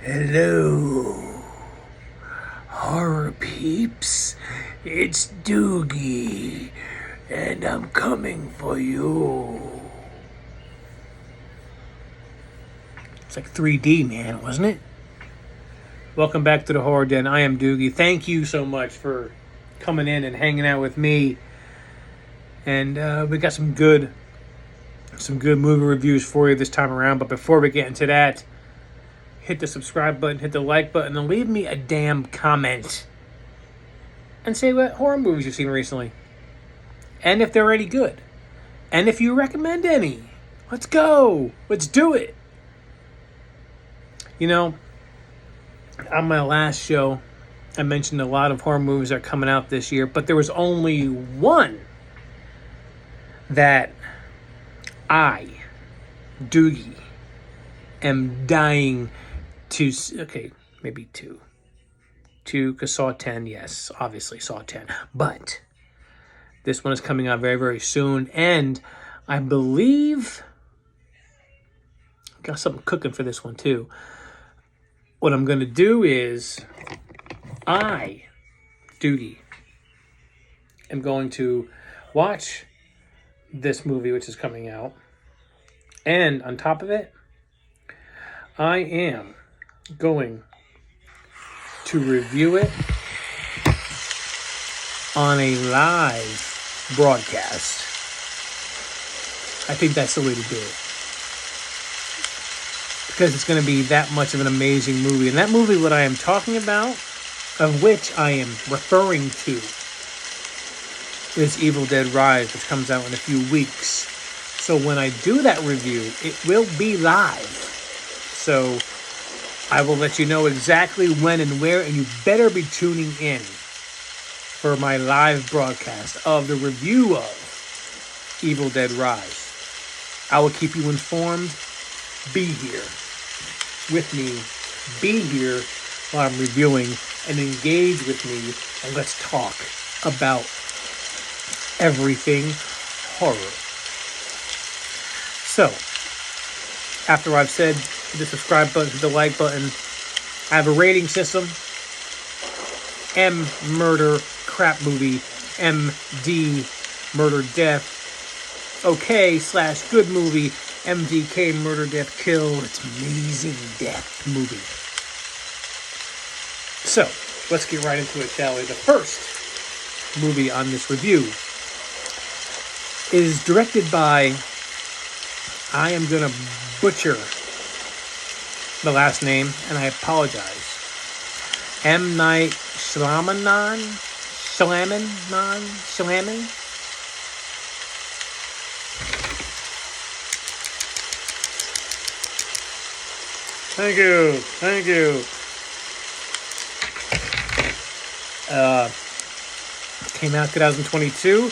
Hello, horror peeps. It's Doogie, and I'm coming for you. It's like 3D, man, wasn't it? Welcome back to the Horror Den. I am Doogie. Thank you so much for coming in and hanging out with me. And we got some good movie reviews for you this time around. But before we get into that, hit the subscribe button, hit the like button, and leave me a damn comment. And say what horror movies you've seen recently. And if they're any good. And if you recommend any. Let's go. Let's do it. You know, on my last show, I mentioned a lot of horror movies that are coming out this year, but there was only one that I, Doogie, am dying to... Okay, maybe two. Two, because Saw 10, yes, obviously Saw 10. But this one is coming out very, very soon, and I believe... got something cooking for this one, too. What I'm going to do is... I, Doogie, am going to watch this movie, which is coming out. And on top of it, I am going to review it on a live broadcast. I think that's the way to do it. Because it's going to be that much of an amazing movie. And that movie, what I am talking about, of which I am referring to, is Evil Dead Rise, which comes out in a few weeks. So when I do that review, it will be live. So I will let you know exactly when and where, and you better be tuning in for my live broadcast of the review of Evil Dead Rise. I will keep you informed. Be here with me. Be here while I'm reviewing, and engage with me, and let's talk about everything horror. So, after I've said the subscribe button, the like button, I have a rating system. M, murder, crap movie. MD, murder, death. OK / good movie. MDK, murder, death, kill. It's amazing death movie. So, let's get right into it, shall we? The first movie on this review is directed by, I am going to butcher the last name, and I apologize, M. Night Shyamalan? Thank you. Came out 2022.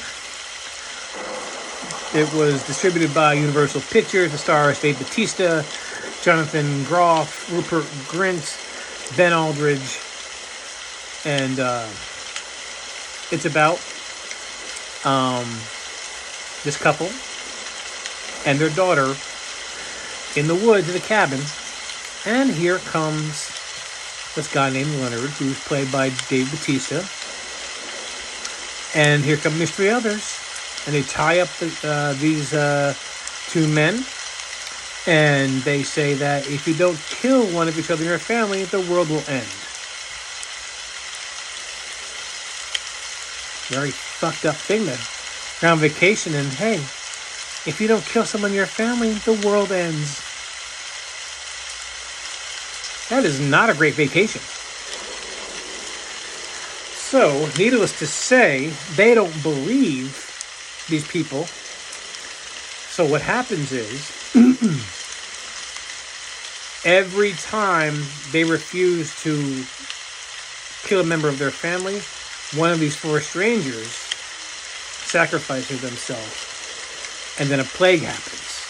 It was distributed by Universal Pictures. It stars Dave Bautista, Jonathan Groff, Rupert Grint, Ben Aldridge, and it's about this couple and their daughter in the woods in a cabin. And here comes this guy named Leonard, who's played by Dave Bautista. And here come these three others. And they tie up these two men. And they say that if you don't kill one of each other in your family, the world will end. Very fucked up thing then. You're on vacation and, hey, if you don't kill someone in your family, the world ends. That is not a great vacation. So, needless to say, they don't believe these people. So what happens is, every time they refuse to kill a member of their family, one of these four strangers sacrifices themselves, and then a plague happens.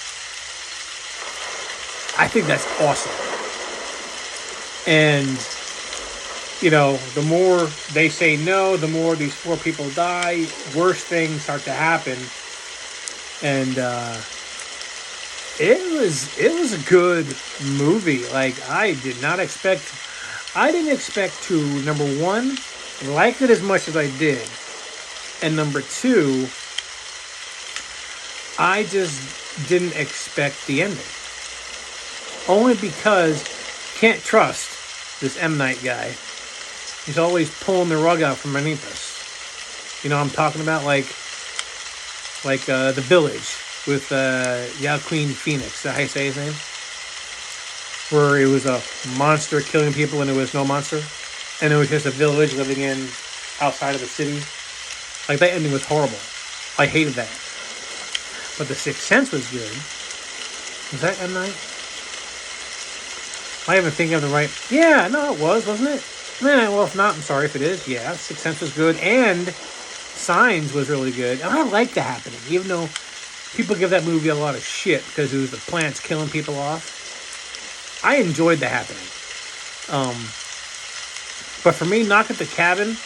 I think that's awesome. And, you know, the more they say no, the more these four people die, worse things start to happen. And it was a good movie. Like I didn't expect to, number one, like it as much as I did. And number two, I just didn't expect the ending. Only because can't trust this M. Night guy. He's always pulling the rug out from underneath us. You know what I'm talking about? Like The Village with Joaquin Phoenix. Is that how you say his name? Where it was a monster killing people and it was no monster. And it was just a village living in outside of the city. Like, that ending was horrible. I hated that. But The Sixth Sense was good. Was that M. Night? I even thinking of the right... Yeah, no, it was, wasn't it? Well, if not, I'm sorry if it is. Yeah, Sixth Sense was good. And Signs was really good. And I like The Happening, even though people give that movie a lot of shit because it was the plants killing people off. I enjoyed The Happening. But for me, Knock at the Cabin,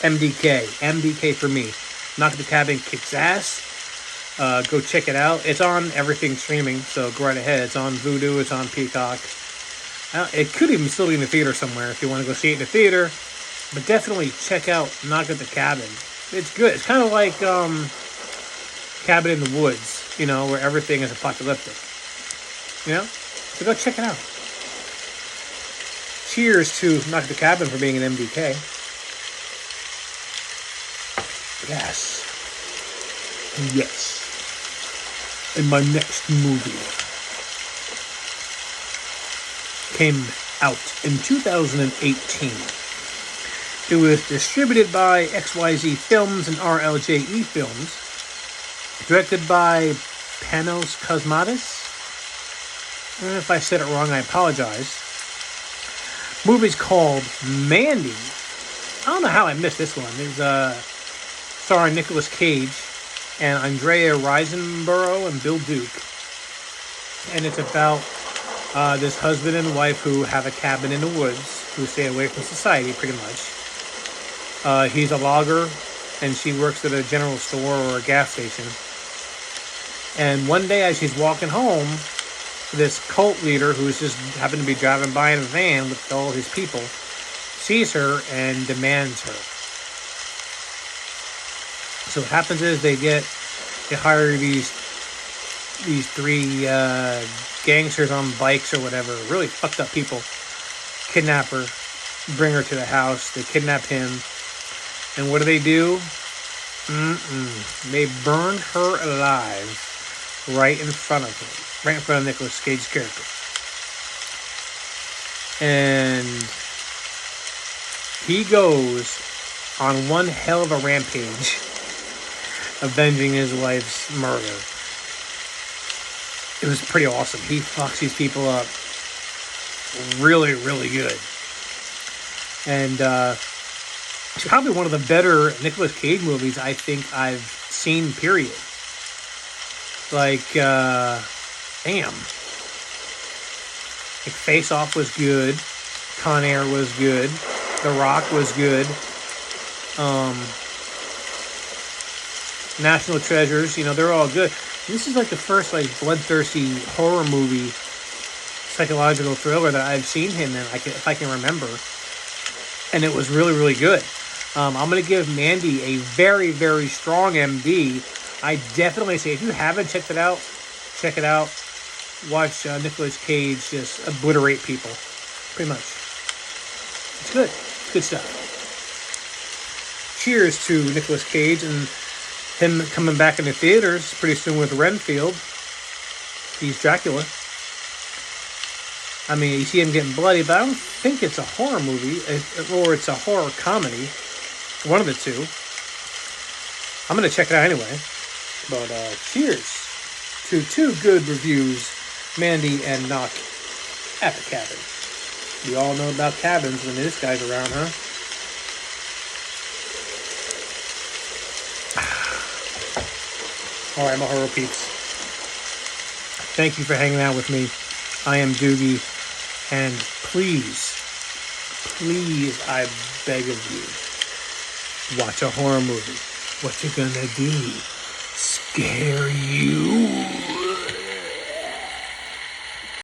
MDK. MDK for me. Knock at the Cabin kicks ass. Go check it out. It's on everything streaming, so go right ahead. It's on Vudu. It's on Peacock. It could even still be in the theater somewhere if you want to go see it in the theater. But definitely check out Knock at the Cabin. It's good. It's kind of like Cabin in the Woods, you know, where everything is apocalyptic. You know? So go check it out. Cheers to Knock at the Cabin for being an MDK. Yes. Yes. And my next movie came out in 2018. It was distributed by XYZ Films and RLJE Films. Directed by Panos Cosmatos. If I said it wrong, I apologize. Movie's called Mandy. I don't know how I missed this one. It's starring Nicolas Cage and Andrea Riseborough and Bill Duke. And it's about this husband and wife who have a cabin in the woods, who stay away from society pretty much. He's a logger and she works at a general store or a gas station. And one day as she's walking home, this cult leader who's just happened to be driving by in a van with all his people sees her and demands her. So what happens is they hire these three gangsters on bikes or whatever, really fucked up people, kidnap her, bring her to the house, they kidnap him, and what do? They burn her alive right in front of him, right in front of Nicolas Cage's character. And he goes on one hell of a rampage, avenging his wife's murder. It was pretty awesome. He fucks these people up really, really good. And it's probably one of the better Nicolas Cage movies I think I've seen, period. Like, damn. Like, Face Off was good. Con Air was good. The Rock was good. National Treasures, you know, they're all good. This is like the first like bloodthirsty horror movie, psychological thriller that I've seen him in, if I can remember. And it was really, really good. I'm going to give Mandy a very, very strong MD. I definitely say if you haven't checked it out, check it out. Watch Nicolas Cage just obliterate people. Pretty much. It's good. It's good stuff. Cheers to Nicolas Cage and him coming back in the theaters pretty soon with Renfield. He's Dracula. I mean, you see him getting bloody, but I don't think it's a horror movie, or it's a horror comedy. One of the two. I'm going to check it out anyway. But cheers to two good reviews, Mandy and Knock at the Cabin. We all know about cabins when this guy's around, huh? All right, my horror peeps. Thank you for hanging out with me. I am Doogie, and please, I beg of you, watch a horror movie. What you gonna do? Scare you?